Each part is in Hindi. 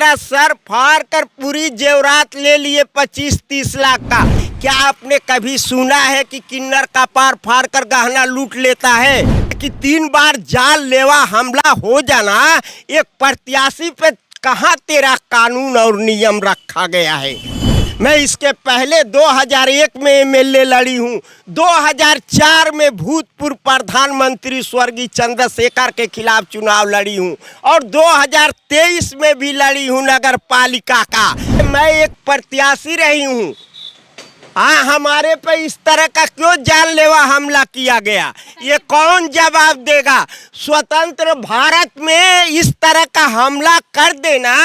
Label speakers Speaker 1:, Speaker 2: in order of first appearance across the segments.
Speaker 1: मेरा सर फाड़ कर पूरी जेवरात ले लिए 25-30 लाख का। क्या आपने कभी सुना है कि किन्नर का पार फाड़ कर गहना लूट लेता है? कि 3 बार जानलेवा हमला हो जाना एक प्रत्याशी पे कहाँ तेरा कानून और नियम रखा गया है? मैं इसके पहले 2001 में एमएलए लड़ी हूँ, 2004 में भूतपूर्व प्रधानमंत्री स्वर्गीय चंद्रशेखर के खिलाफ चुनाव लड़ी हूँ और 2023 में भी लड़ी हूँ नगर पालिका का। मैं एक प्रत्याशी रही हूँ। हाँ, हमारे पे इस तरह का क्यों जानलेवा हमला किया गया? ये कौन जवाब देगा? स्वतंत्र भारत में इस तरह का हमला कर देना,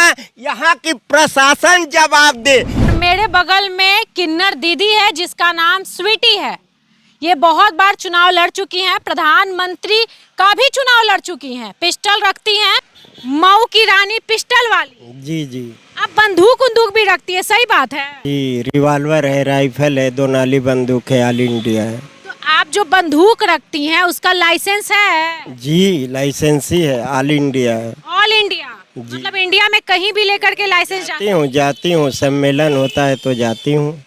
Speaker 1: यहाँ की प्रशासन जवाब दे।
Speaker 2: मेरे बगल में किन्नर दीदी है जिसका नाम स्वीटी है। ये बहुत बार चुनाव लड़ चुकी हैं, प्रधानमंत्री का भी चुनाव लड़ चुकी हैं, पिस्टल रखती हैं, मऊ की रानी पिस्टल वाली।
Speaker 1: जी जी।
Speaker 2: अब बंदूक भी रखती है, सही बात है
Speaker 1: जी, रिवॉल्वर है, राइफल है, 2 नाली बंदूक है, ऑल इंडिया है।
Speaker 2: तो आप जो बंदूक रखती हैं उसका लाइसेंस है?
Speaker 1: जी, लाइसेंस ही है, ऑल इंडिया है।
Speaker 2: ऑल इंडिया मतलब इंडिया में कहीं भी लेकर के लाइसेंस
Speaker 1: जाती हूँ, सम्मेलन होता है तो जाती हूँ।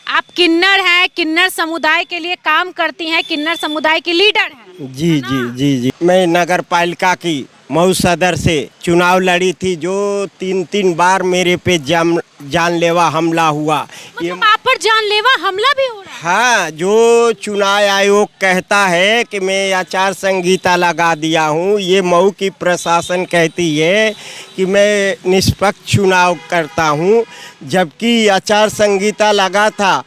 Speaker 2: आप किन्नर हैं, किन्नर समुदाय के लिए काम करती हैं, किन्नर समुदाय की लीडर हैं।
Speaker 1: जी जी जी जी। मैं नगर पालिका की मऊ सदर से चुनाव लड़ी थी, जो 3 बार मेरे पे जानलेवा हमला हुआ।
Speaker 2: ये आप पर जानलेवा हमला भी हो रहा है?
Speaker 1: हाँ, जो चुनाव आयोग कहता है कि मैं आचार संहिता लगा दिया हूँ, ये मऊ की प्रशासन कहती है कि मैं निष्पक्ष चुनाव करता हूँ, जबकि आचार संहिता लगा था।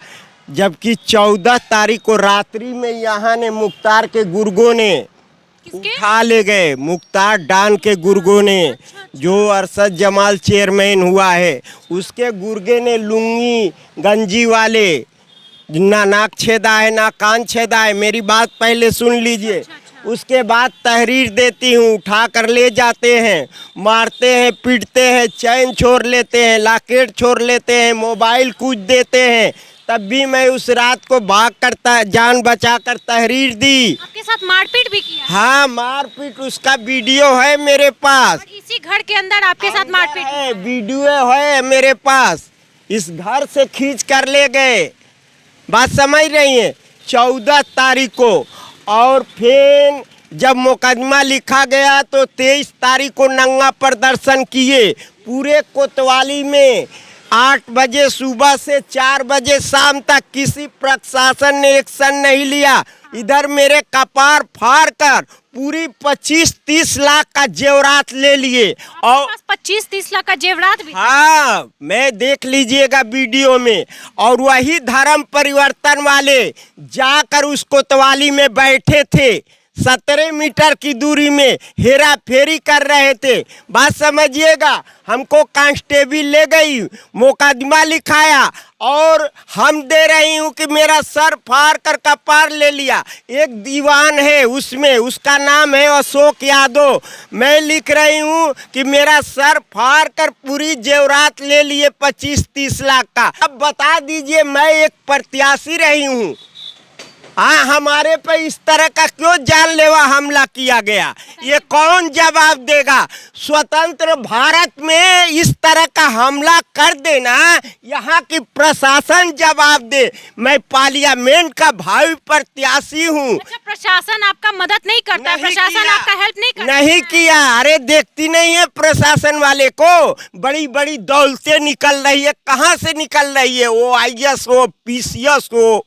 Speaker 1: जबकि 14 तारीख को रात्रि में यहाँ ने मुख्तार के गुर्गों ने उठा ले गए, मुख्तार डान के गुर्गों ने, जो अरशद जमाल चेयरमैन हुआ है, उसके गुर्गे ने लुंगी गंजी वाले, ना नाक छेदा है ना कान छेदा है। मेरी बात पहले सुन लीजिए। उसके बाद तहरीर देती हूँ, उठा कर ले जाते हैं, मारते हैं, पीटते हैं, चैन छोड़ लेते हैं, लॉकेट छोड़ लेते हैं, मोबाइल कूद देते हैं। तब भी मैं उस रात को भाग करता, जान बचा कर तहरीर दी।
Speaker 2: आपके साथ मारपीट भी किया?
Speaker 1: हाँ, मारपीट, उसका वीडियो है मेरे पास।
Speaker 2: इसी घर के अंदर आपके साथ मारपीट
Speaker 1: है? वीडियो है मेरे पास। इस घर से खींच कर ले गए। बात समझ रही है? 14 तारीख को। और फिर जब मुकदमा लिखा गया तो 23 तारीख को नंगा प्रदर्शन किए पूरे कोतवाली में। 8 बजे सुबह से 4 बजे शाम तक किसी प्रशासन ने एक्शन नहीं लिया। इधर मेरे कपार फाड़ कर पूरी 25-30 लाख का जेवरात ले लिए। और
Speaker 2: 25-30 लाख का जेवरात भी?
Speaker 1: हाँ, मैं देख लीजिएगा वीडियो में। और वही धर्म परिवर्तन वाले जाकर उस कोतवाली में बैठे थे, 17 मीटर की दूरी में हेरा फेरी कर रहे थे। बात समझिएगा। हमको कांस्टेबल ले गई, मुकदमा लिखाया और हम दे रही हूँ कि मेरा सर फाड़ कर कपार ले लिया। एक दीवान है उसमें, उसका नाम है अशोक यादव। मैं लिख रही हूँ कि मेरा सर फाड़ कर पूरी जेवरात ले लिए 25-30 लाख का। अब बता दीजिए, मैं एक प्रत्याशी रही हूँ। हाँ, हमारे पे इस तरह का क्यों जानलेवा हमला किया गया? ये कौन जवाब देगा? स्वतंत्र भारत में इस तरह का हमला कर देना, यहाँ की प्रशासन जवाब दे। मैं पार्लियामेंट का भावी प्रत्याशी हूँ।
Speaker 2: अच्छा, प्रशासन आपका मदद नहीं करता? प्रशासन आपका हेल्प नहीं करता?
Speaker 1: नहीं किया। अरे देखती नहीं है प्रशासन वाले को, बड़ी बड़ी दौलतें निकल रही है। कहाँ से निकल रही है? वो IAS हो, PCS हो,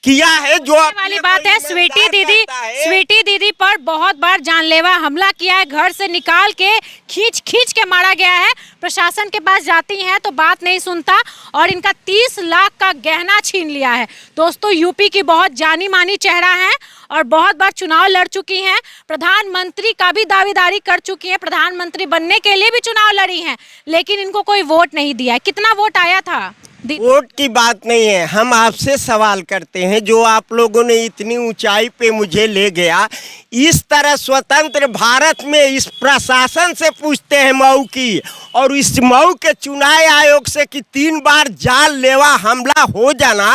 Speaker 1: किया है जो
Speaker 2: वाली बात है। स्वीटी दीदी पर बहुत बार जानलेवा हमला किया है, घर से निकाल के खींच के मारा गया है। प्रशासन के पास जाती हैं तो बात नहीं सुनता और इनका 30 लाख का गहना छीन लिया है। दोस्तों, यूपी की बहुत जानी मानी चेहरा है और बहुत बार चुनाव लड़ चुकी हैं, प्रधानमंत्री का भी दावेदारी कर चुकी हैं, प्रधानमंत्री बनने के लिए भी चुनाव लड़ी हैं, लेकिन इनको कोई वोट नहीं दिया है। कितना वोट आया था?
Speaker 1: वोट की बात नहीं है, हम आपसे सवाल करते हैं। जो आप लोगों ने इतनी ऊंचाई पे मुझे ले गया, इस तरह स्वतंत्र भारत में इस प्रशासन से पूछते हैं मऊ की, और इस मऊ के चुनाव आयोग से कि 3 बार जानलेवा हमला हो जाना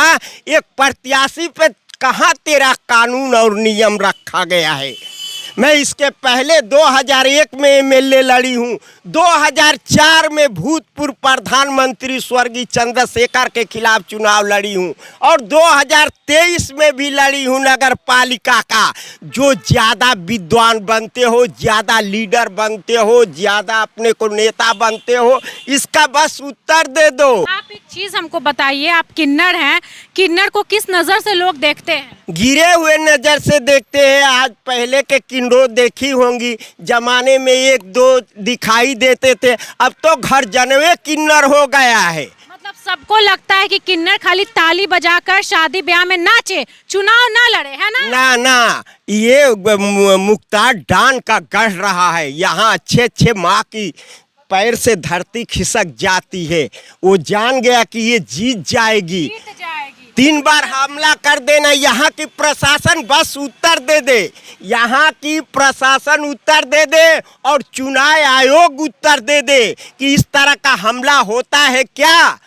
Speaker 1: एक प्रत्याशी पे कहाँ तेरा कानून और नियम रखा गया है? मैं इसके पहले 2001 में एमएलए लड़ी हूँ, 2004 में भूतपूर्व प्रधानमंत्री स्वर्गीय चंद्रशेखर के खिलाफ चुनाव लड़ी हूँ और 2023 में भी लड़ी हूँ नगर पालिका का। जो ज़्यादा विद्वान बनते हो, ज़्यादा लीडर बनते हो, ज़्यादा अपने को नेता बनते हो, इसका बस उत्तर दे दो।
Speaker 2: आप एक चीज हमको बताइए, आप किन्नर हैं, किन्नर को किस नजर से लोग देखते हैं?
Speaker 1: गिरे हुए नजर से देखते हैं। आज पहले के किन्नरों देखी होंगी, जमाने में एक दो दिखाई देते थे, अब तो घर जनवे किन्नर हो गया है।
Speaker 2: मतलब सबको लगता है कि किन्नर खाली ताली बजाकर शादी ब्याह में नाचे, चुनाव ना लड़े, है ना?
Speaker 1: ना ना, ये मुख्तार डांड का गढ़ रहा है। यहाँ अच्छे अच्छे माँ की पैर से धरती खिसक जाती है। वो जान गया कि ये जीत जाएगी,
Speaker 2: जीत जाएगी।
Speaker 1: 3 बार हमला कर देना। यहाँ की प्रशासन बस उत्तर दे दे, यहाँ की प्रशासन उत्तर दे दे और चुनाव आयोग उत्तर दे दे कि इस तरह का हमला होता है क्या।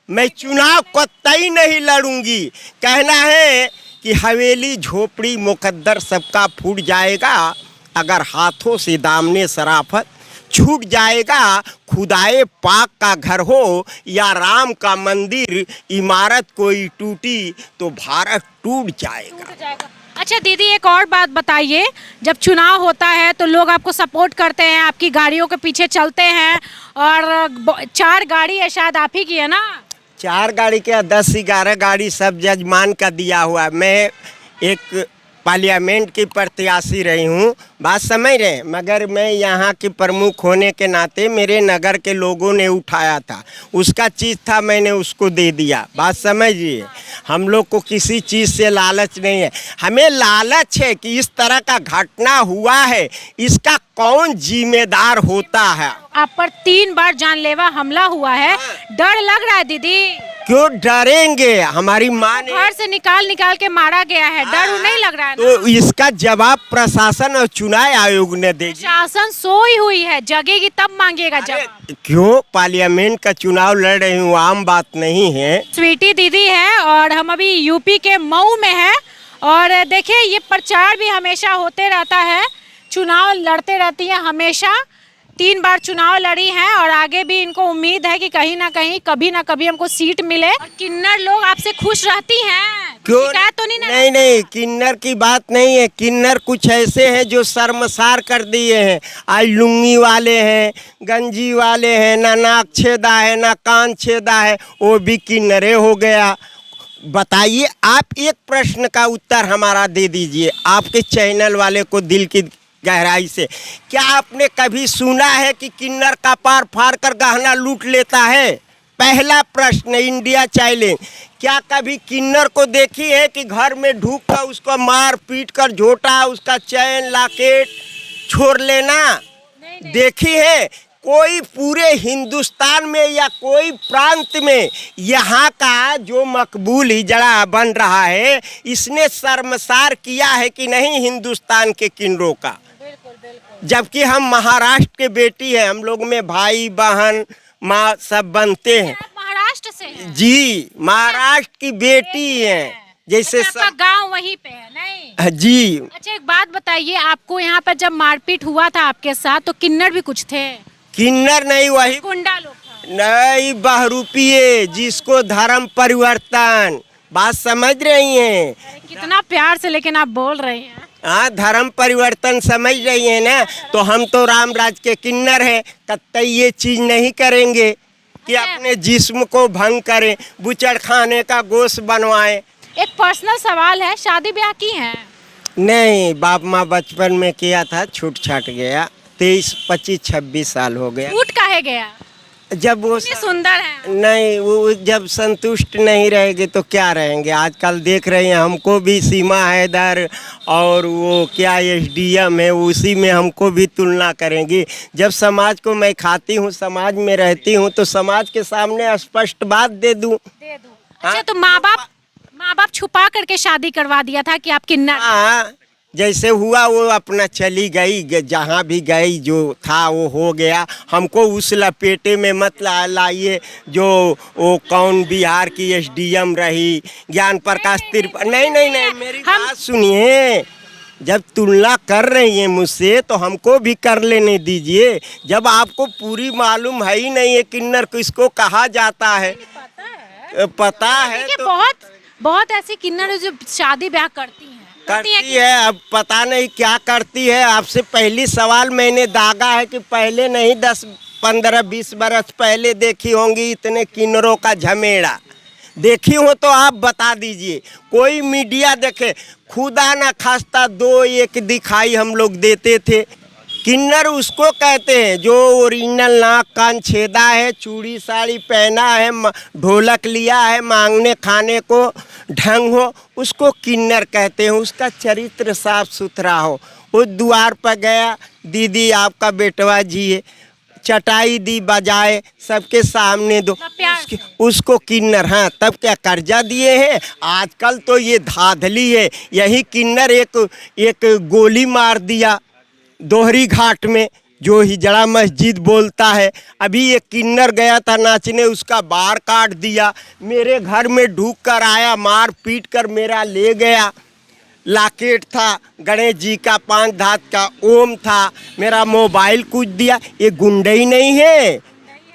Speaker 1: मैं चुनाव कतई नहीं लड़ूंगी। कहना है कि हवेली झोपड़ी मुकद्दर सबका फूट जाएगा, अगर हाथों से दामने शराफत छूट जाएगा। खुदाए पाक का घर हो या राम का मंदिर, इमारत कोई टूटी तो भारत टूट जाएगा।
Speaker 2: अच्छा दीदी, एक और बात बताइए, जब चुनाव होता है तो लोग आपको सपोर्ट करते हैं, आपकी गाड़ियों के पीछे चलते हैं और 4 गाड़ी है, शायद आप ही की है ना?
Speaker 1: 4 गाड़ी के 10-11 गाड़ी सब जजमान का दिया हुआ है। मैं एक पार्लियामेंट की प्रत्याशी रही हूँ, बात समझ रहे, मगर मैं यहाँ के प्रमुख होने के नाते मेरे नगर के लोगों ने उठाया था, उसका चीज़ था, मैंने उसको दे दिया। बात समझिए, हम लोग को किसी चीज़ से लालच नहीं है। हमें लालच है कि इस तरह का घटना हुआ है, इसका कौन जिम्मेदार होता है।
Speaker 2: आप पर 3 बार जानलेवा हमला हुआ है, डर लग रहा है दीदी?
Speaker 1: क्यों डरेंगे, हमारी माँ ने
Speaker 2: घर से निकाल के मारा गया है, डर नहीं लग रहा है ना?
Speaker 1: तो इसका जवाब प्रशासन और चुनाव आयोग ने देगी।
Speaker 2: शासन सोई हुई है, जगेगी तब मांगेगा जवाब।
Speaker 1: क्यों, पार्लियामेंट का चुनाव लड़ रही हूँ, आम बात नहीं है।
Speaker 2: स्वीटी दीदी है और हम अभी यूपी के मऊ में है और देखिए ये प्रचार भी हमेशा होते रहता है, चुनाव लड़ते रहती है हमेशा। 3 बार चुनाव लड़ी हैं और आगे भी इनको उम्मीद है कि कहीं ना कहीं कभी ना कभी हमको सीट मिले। और किन्नर लोग आपसे खुश रहती हैं,
Speaker 1: क्यों?
Speaker 2: शिकायत तो नहीं?
Speaker 1: नहीं नहीं, किन्नर की बात नहीं है। किन्नर कुछ ऐसे हैं जो शर्मसार कर दिए हैं। आज लुंगी वाले हैं, गंजी वाले हैं, ना नाक छेदा है ना कान छेदा है, वो भी किन्नरे हो गया। बताइए, आप एक प्रश्न का उत्तर हमारा दे दीजिए, आपके चैनल वाले को दिल की गहराई से, क्या आपने कभी सुना है कि किन्नर का पार फाड़ कर गहना लूट लेता है? पहला प्रश्न, इंडिया चैलेंज। क्या कभी किन्नर को देखी है कि घर में ढूक कर उसको मार पीट कर झोटा, उसका चैन लॉकेट छोड़ लेना?
Speaker 2: नहीं।
Speaker 1: देखी है? कोई पूरे हिंदुस्तान में या कोई प्रांत में यहाँ का जो मकबूल हिजड़ा बन रहा है, इसने शर्मसार किया है कि नहीं हिंदुस्तान के किन्नरों का? जबकि हम महाराष्ट्र के बेटी हैं, हम लोग में भाई बहन माँ सब बनते हैं।
Speaker 2: आप महाराष्ट्र से हैं?
Speaker 1: जी, महाराष्ट्र की बेटी हैं। जैसे
Speaker 2: आपका गांव वहीं पे है? नहीं
Speaker 1: जी।
Speaker 2: अच्छा एक बात बताइए, आपको यहाँ पर जब मारपीट हुआ था आपके साथ तो किन्नर भी कुछ थे?
Speaker 1: किन्नर नहीं, वही
Speaker 2: गुंडा लोग था?
Speaker 1: नहीं, बहरूपिये, जिसको धर्म परिवर्तन। बात समझ रही हैं?
Speaker 2: कितना प्यार से लेकिन आप बोल रहे हैं।
Speaker 1: हाँ, धर्म परिवर्तन समझ रही है ना? तो हम तो राम राज के किन्नर हैं, कतई ये चीज नहीं करेंगे कि अपने जिस्म को भंग करें, बुचड़ खाने का गोश्त बनवाएं।
Speaker 2: एक पर्सनल सवाल है, शादी ब्याह की है?
Speaker 1: नहीं, बाप माँ बचपन में किया था, छूट छाट गया। 23, 25, 26 साल हो गया।
Speaker 2: छूट काहे गया?
Speaker 1: जब वो
Speaker 2: सुंदर है।
Speaker 1: नहीं, वो जब संतुष्ट नहीं रहेंगे तो क्या रहेंगे। आजकल देख रहे हैं, हमको भी सीमा हैदर और वो क्या एसडीएम है, उसी में हमको भी तुलना करेंगी। जब समाज को मैं खाती हूँ, समाज में रहती हूँ, तो समाज के सामने स्पष्ट बात दे दूँ।
Speaker 2: अच्छा, तो माँ बाप छुपा करके शादी करवा दिया था कि आप किन्नर?
Speaker 1: हाँ, जैसे हुआ वो अपना चली गई, जहाँ भी गई जो था वो हो गया। हमको उस लपेटे में मत लाइए जो वो कौन बिहार की एसडीएम रही, ज्ञान प्रकाश त्रिपाठी। नहीं, मेरी बात सुनिए, जब तुलना कर रही हैं मुझसे तो हमको भी कर लेने दीजिए। जब आपको पूरी मालूम है ही नहीं है किन्नर किसको कहा जाता है। पता है
Speaker 2: देखिए,
Speaker 1: तो
Speaker 2: बहुत बहुत ऐसी किन्नर जो शादी ब्याह करती हैं
Speaker 1: करती
Speaker 2: कि
Speaker 1: है। अब पता नहीं क्या करती है। आपसे पहली सवाल मैंने दागा है कि पहले नहीं 10, 15, 20 बरस पहले देखी होंगी इतने किन्नरों का झमेड़ा। देखी हो तो आप बता दीजिए। कोई मीडिया देखे, खुदा ना खास्ता 2-1 दिखाई हम लोग देते थे। किन्नर उसको कहते हैं जो ओरिजिनल नाक कान छेदा है, चूड़ी साड़ी पहना है, ढोलक लिया है, मांगने खाने को ढंग हो, उसको किन्नर कहते हैं। उसका चरित्र साफ सुथरा हो। वो द्वार पर गया, दीदी आपका बेटवा जी है, चटाई दी बजाए सबके सामने दो, उसको किन्नर। हाँ, तब क्या कर्जा दिए हैं? आजकल तो ये धाधली है। यही किन्नर एक गोली मार दिया दोहरी घाट में, जो हिजड़ा मस्जिद बोलता है। अभी एक किन्नर गया था नाचने, उसका बार काट दिया। मेरे घर में ढूक कर आया, मार पीट कर मेरा ले गया। लॉकेट था गणेश जी का, 5 धात का ओम था, मेरा मोबाइल कूद दिया। ये गुंडई नहीं है?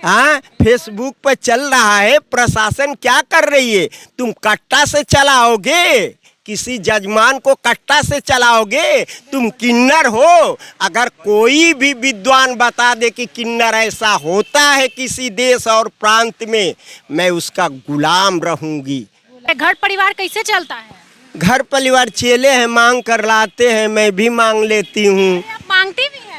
Speaker 1: हाँ, फेसबुक पर चल रहा है। प्रशासन क्या कर रही है? तुम कट्टा से चलाओगे, किसी जजमान को कट्टा से चलाओगे? तुम किन्नर हो। अगर कोई भी विद्वान बता दे कि किन्नर ऐसा होता है किसी देश और प्रांत में, मैं उसका गुलाम रहूंगी।
Speaker 2: घर परिवार कैसे चलता है?
Speaker 1: घर परिवार चेले हैं, मांग कर लाते हैं, मैं भी मांग लेती हूँ।
Speaker 2: आप मांगती भी हैं,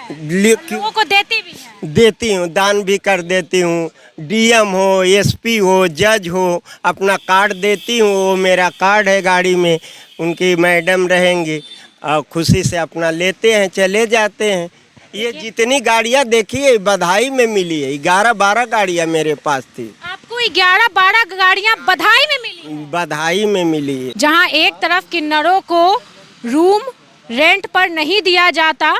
Speaker 2: लोगों को देती भी हैं?
Speaker 1: देती हूँ, दान भी कर देती हूँ। डीएम हो, एसपी हो, जज हो, अपना कार्ड देती हूँ। वो मेरा कार्ड है गाड़ी में, उनकी मैडम रहेंगी और खुशी से अपना लेते हैं, चले जाते हैं। ये जितनी गाड़ियाँ देखी है बधाई में मिली है। 11-12 गाड़ियाँ मेरे पास थी।
Speaker 2: आपको 11-12 गाड़ियाँ बधाई में मिली?
Speaker 1: बधाई में मिली है।
Speaker 2: जहाँ एक तरफ किन्नरों को रूम रेंट पर नहीं दिया जाता,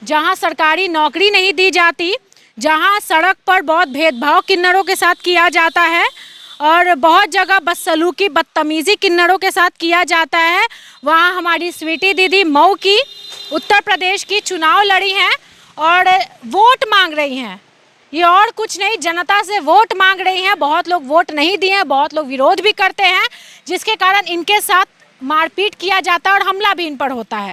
Speaker 2: जहाँ सरकारी नौकरी नहीं दी जाती, जहाँ सड़क पर बहुत भेदभाव किन्नरों के साथ किया जाता है और बहुत जगह बदसलूकी बदतमीज़ी किन्नरों के साथ किया जाता है, वहाँ हमारी स्वीटी दीदी मऊ की, उत्तर प्रदेश की चुनाव लड़ी हैं और वोट मांग रही हैं। ये और कुछ नहीं, जनता से वोट मांग रही हैं। बहुत लोग वोट नहीं दिए हैं, बहुत लोग विरोध भी करते हैं, जिसके कारण इनके साथ मारपीट किया जाता है और हमला भी इन पर होता है।